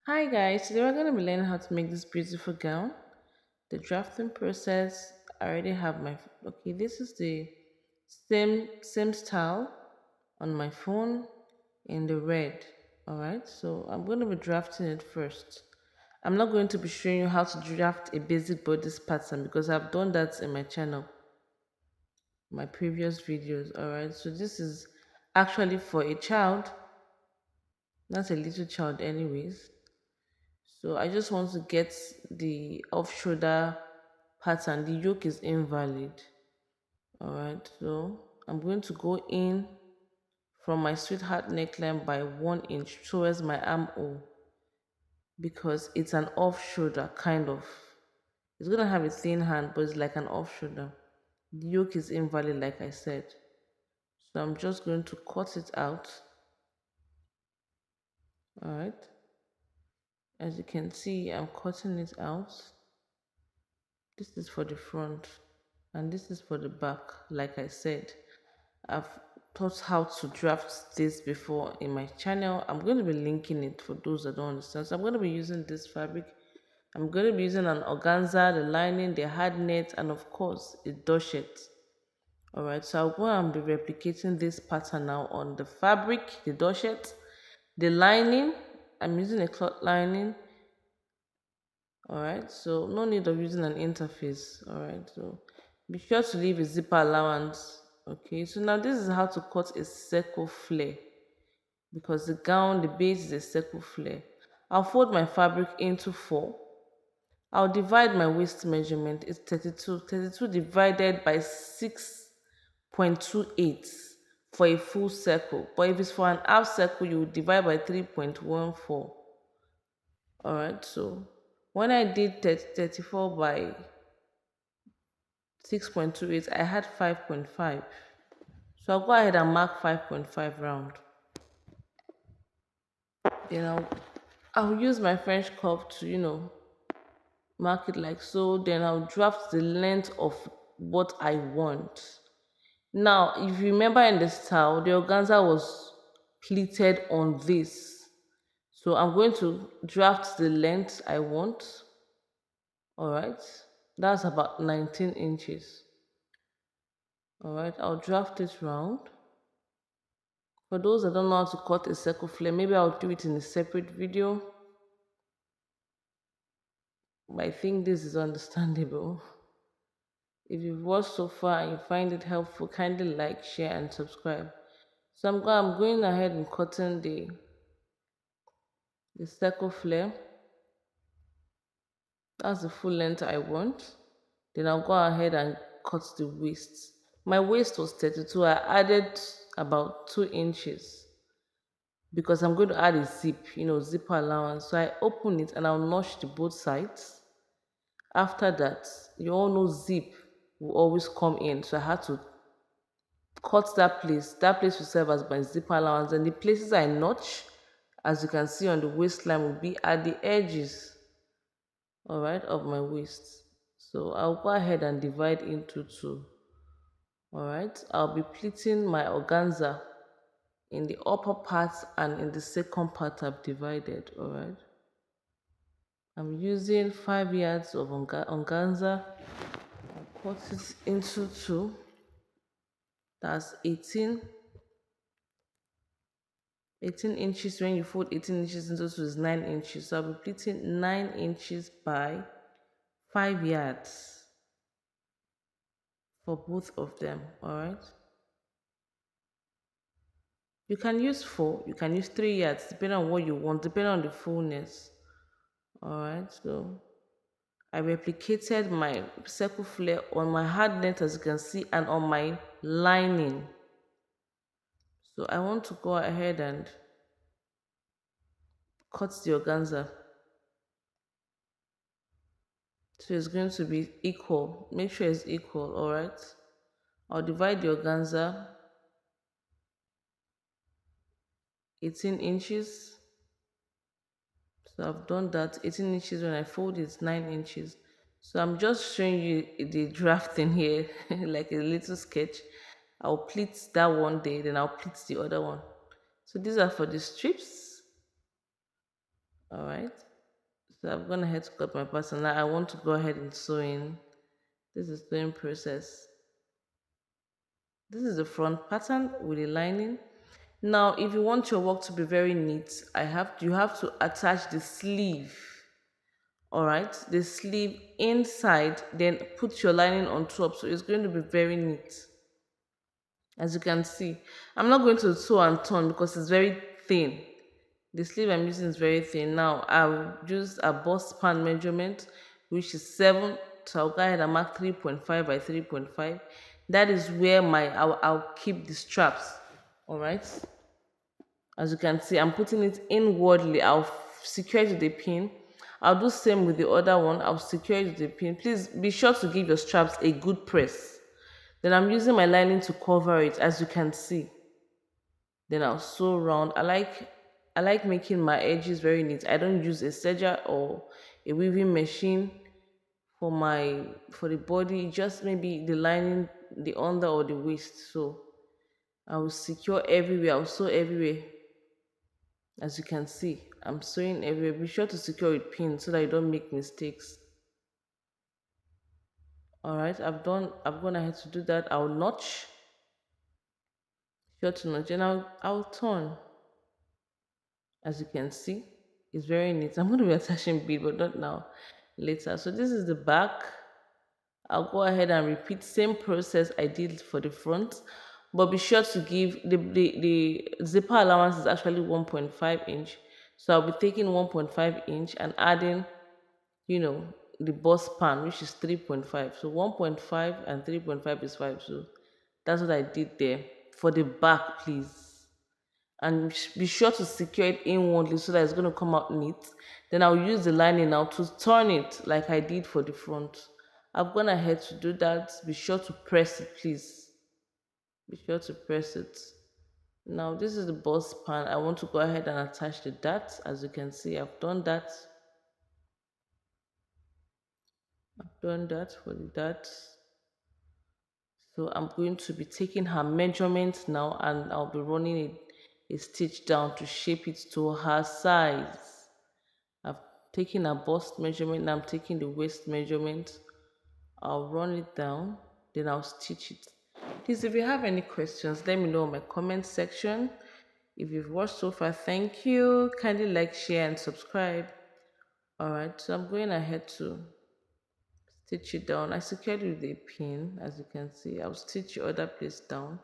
Hi guys, today we're going to be learning how to make this beautiful gown. The drafting process, I already have okay, this is the same style on my phone in the red. All right, so I'm going to be drafting it first. I'm not going to be showing you how to draft a basic bodice pattern because I've done that in my channel, my previous videos. All right, so this is actually for a child, not a little child anyways. So I just want to get the off shoulder pattern. The yoke is invalid. All right, so I'm going to go in from my sweetheart neckline by 1 inch towards my armhole because it's an off shoulder kind of. It's gonna have a thin hand, but it's like an off shoulder. The yoke is invalid, like I said. So I'm just going to cut it out. All right, as you can see, I'm cutting it out. This is for the front and this is for the back. Like I said, I've taught how to draft this before in my channel. I'm going to be linking it for those that don't understand. So I'm going to be using this fabric. I'm going to be using an organza, the lining, the hard net, and of course a doshet. All right, so I'll go and be replicating this pattern now on the fabric, the doshet, the lining. I'm using a cloth lining. All right, so no need of using an interface. All right, so be sure to leave a zipper allowance. Okay, so now this is how to cut a circle flare because the gown, the base is a circle flare. I'll fold my fabric into four. I'll divide my waist measurement. It's 32. 32 divided by 6.28 for a full circle. But if it's for an half circle, you would divide by 3.14. All right, so when I did 34 by 6.28, I had 5.5. So I'll go ahead and mark 5.5 round. Then I'll use my French curve to, mark it like so. Then I'll draft the length of what I want. Now, if you remember in the style, the organza was pleated on this. So I'm going to draft the length I want. All right. That's about 19 inches. All right. I'll draft it round. For those that don't know how to cut a circle flare, maybe I'll do it in a separate video. But I think this is understandable. If you've watched so far and you find it helpful, kindly like, share, and subscribe. So I'm going ahead and cutting the circle flare. That's the full length I want. Then I'll go ahead and cut the waist. My waist was 32. I added about 2 inches because I'm going to add a zip, zipper allowance. So I open it and I'll notch the both sides. After that, you all know zip will always come in. So I had to cut that place. That place will serve as my zipper allowance. And the places I notch, as you can see on the waistline, will be at the edges, all right, of my waist. So I'll go ahead and divide into two. All right, I'll be pleating my organza in the upper part and in the second part I've divided. All right, I'm using 5 yards of organza. I'll cut it into two. That's 18 inches. When you fold 18 inches into two is 9 inches. So I'll be pleating 9 inches by 5 yards for both of them. All right. You can use 4, you can use 3 yards, depending on what you want, depending on the fullness. All right. So I replicated my circle flare on my hard net, as you can see, and on my lining. So I want to go ahead and cut the organza. So it's going to be equal. Make sure it's equal, all right? I'll divide the organza 18 inches. So I've done that. 18 inches. When I fold it's 9 inches. So I'm just showing you the drafting here, like a little sketch. I'll pleat that one day, then I'll pleat the other one. So these are for the strips. All right. So I'm gonna head to cut my pattern. Now I want to go ahead and sew in. This is sewing process. This is the front pattern with the lining. Now, if you want your work to be very neat, you have to attach the sleeve. All right, the sleeve inside, then put your lining on top. So it's going to be very neat. As you can see, I'm not going to sew and turn because it's very thin. The sleeve I'm using is very thin. Now I'll use a bust span measurement, which is 7. So I'll go ahead and mark 3.5 by 3.5. That is where I'll keep the straps. All right. As you can see, I'm putting it inwardly. I'll secure it with a pin. I'll do same with the other one. I'll secure it with a pin. Please be sure to give your straps a good press. Then I'm using my lining to cover it, as you can see. Then I'll sew round. I like making my edges very neat. I don't use a serger or a weaving machine for the body, just maybe the lining, the under or the waist. So I will secure everywhere. I'll sew everywhere. As you can see, I'm sewing everywhere. Be sure to secure with pins so that you don't make mistakes. All right, I've gone ahead to do that. I'll notch, sure to notch, and I'll turn. As you can see, it's very neat. I'm going to be attaching bead, but not now, later. So this is the back. I'll go ahead and repeat same process I did for the front, but be sure to give the zipper allowance is actually 1.5 inch. So I'll be taking 1.5 inch and adding, you know, the bust span, which is 3.5. So 1.5 and 3.5 is 5. So that's what I did there for the back, please. And be sure to secure it inwardly so that it's going to come out neat. Then I'll use the lining now to turn it like I did for the front. I've gone ahead to do that. Be sure to press it, please. Be sure to press it. Now this is the bust span. I want to go ahead and attach the dart. As you can see, I've done that. I've done that for the dart. So I'm going to be taking her measurements now, and I'll be running a stitch down to shape it to her size. I've taken a bust measurement, now I'm taking the waist measurement. I'll run it down, then I'll stitch it. Please, if you have any questions, let me know in my comment section. If you've watched so far, thank you. Kindly like, share, and subscribe. Alright, so I'm going ahead to stitch it down. I secured it with a pin, as you can see. I'll stitch the other place down.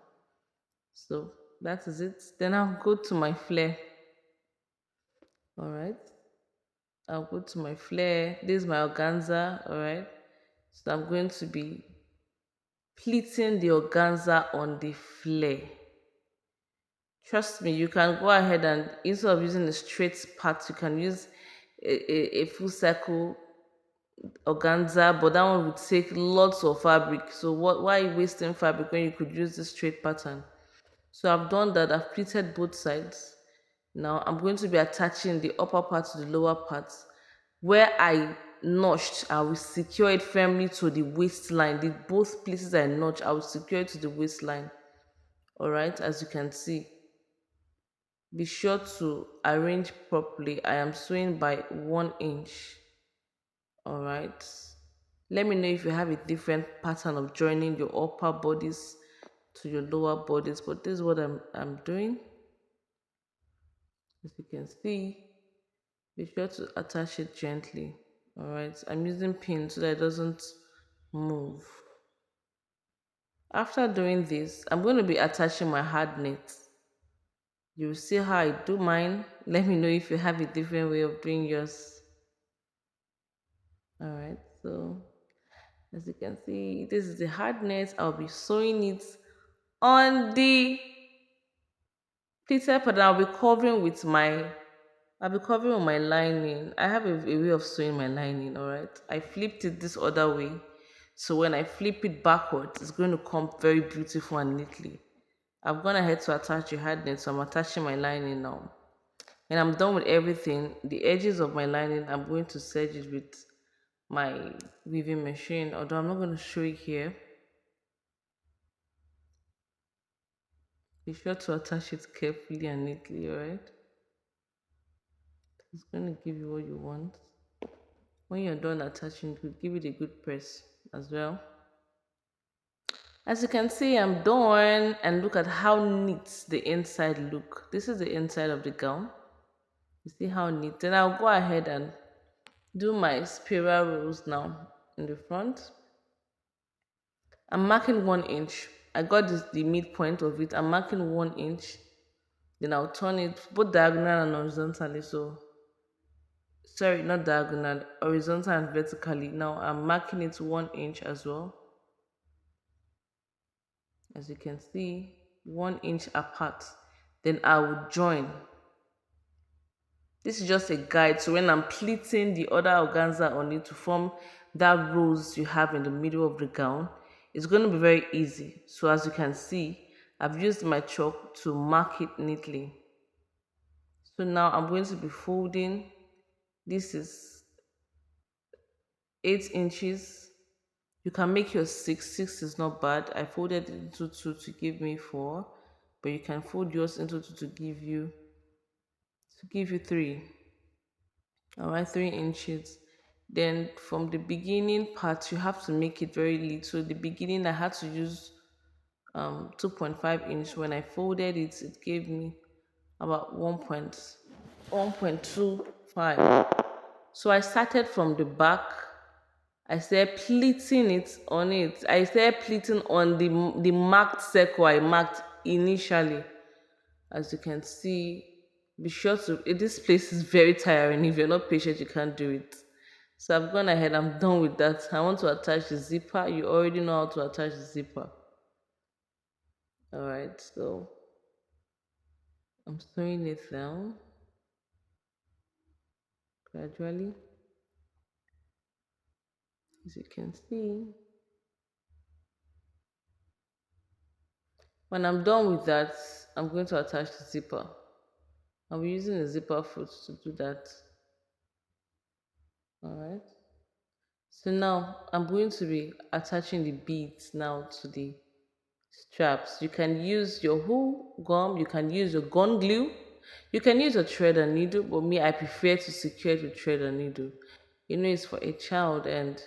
So that is it. Then I'll go to my flare. Alright, I'll go to my flare. This is my organza. Alright, so I'm going to be pleating the organza on the flare. Trust me, you can go ahead and instead of using a straight part, you can use a full circle organza, but that one would take lots of fabric. So why wasting fabric when you could use this straight pattern? So I've done that. I've pleated both sides. Now I'm going to be attaching the upper part to the lower part. Where I notched, I will secure it firmly to the waistline. The both places I notched, I will secure it to the waistline. Alright, as you can see. Be sure to arrange properly. I am sewing by 1 inch. Alright. Let me know if you have a different pattern of joining your upper bodies to your lower bodies, but this is what I'm doing. As you can see, be sure to attach it gently. Alright, I'm using pins so that it doesn't move. After doing this, I'm going to be attaching my hard knit. You'll see how I do mine. Let me know if you have a different way of doing yours. Alright, so as you can see, this is the hard knit. I'll be sewing it on the pleated pattern. I'll be covering with my lining. I have a way of sewing my lining, alright. I flipped it this other way. So when I flip it backwards, it's going to come very beautiful and neatly. I've gone ahead to attach the hard knit, so I'm attaching my lining now. When I'm done with everything, the edges of my lining, I'm going to serge it with my weaving machine, although I'm not going to show it here. Be sure to attach it carefully and neatly, alright? It's going to give you what you want. When you're done attaching, it will give it a good press as well. As you can see, I'm done, and look at how neat the inside look. This is the inside of the gown. You see how neat. Then I'll go ahead and do my spiral rows now in the front. I'm marking 1 inch. I got the midpoint of it. I'm marking 1 inch. Then I'll turn it both diagonal and horizontally. So, sorry, not diagonal, horizontal and vertically. Now I'm marking it 1 inch as well. As you can see, 1 inch apart. Then I will join. This is just a guide. So when I'm pleating the other organza on it to form that rose you have in the middle of the gown, it's going to be very easy. So as you can see, I've used my chalk to mark it neatly. So now I'm going to be folding. This is 8 inches. You can make your 6. 6 is not bad. I folded it into 2 to give me 4, but you can fold yours into 2 to give you 3. All right, 3 inches. Then from the beginning part, you have to make it very little. So the beginning, I had to use 2.5 inch. When I folded it, it gave me about 1.25. So I started from the back. I started pleating it on it. I started pleating on the marked circle I marked initially. As you can see, be sure to, this place is very tiring. If you're not patient, you can't do it. So I've gone ahead, I'm done with that. I want to attach the zipper. You already know how to attach the zipper. All right, so I'm sewing it down gradually. As you can see, when I'm done with that, I'm going to attach the zipper. I'll be using a zipper foot to do that. All right. So now I'm going to be attaching the beads now to the straps. You can use your hule gum, you can use your gun glue, you can use a thread and needle, but me, I prefer to secure it with thread and needle. You know, it's for a child, and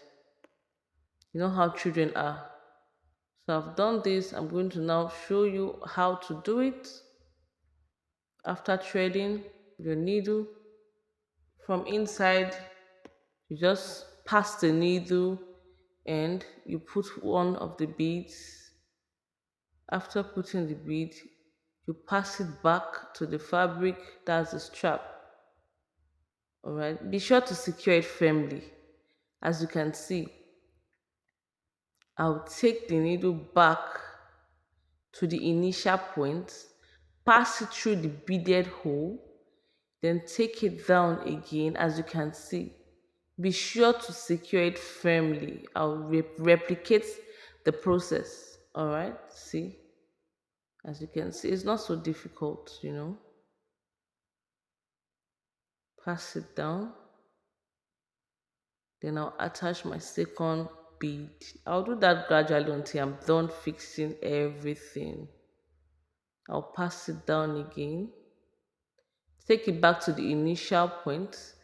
you know how children are. So I've done this. I'm going to now show you how to do it. After threading your needle from inside, you just pass the needle and you put one of the beads. After putting the bead, you pass it back to the fabric, that's the strap. All right, be sure to secure it firmly. As you can see, I'll take the needle back to the initial point, pass it through the beaded hole, then take it down again. As you can see, be sure to secure it firmly. I'll replicate the process. All right, see, as you can see, it's not so difficult, you know. Pass it down, then I'll attach my second bead. I'll do that gradually until I'm done fixing everything. I'll pass it down again, take it back to the initial point,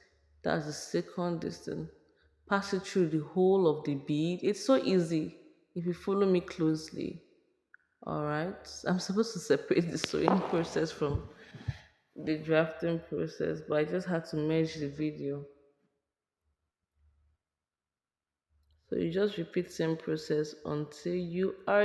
that's the second distance, pass it through the whole of the bead. It's so easy if you follow me closely. All right, I'm supposed to separate the sewing process from the drafting process, but I just had to merge the video. So you just repeat same process until you are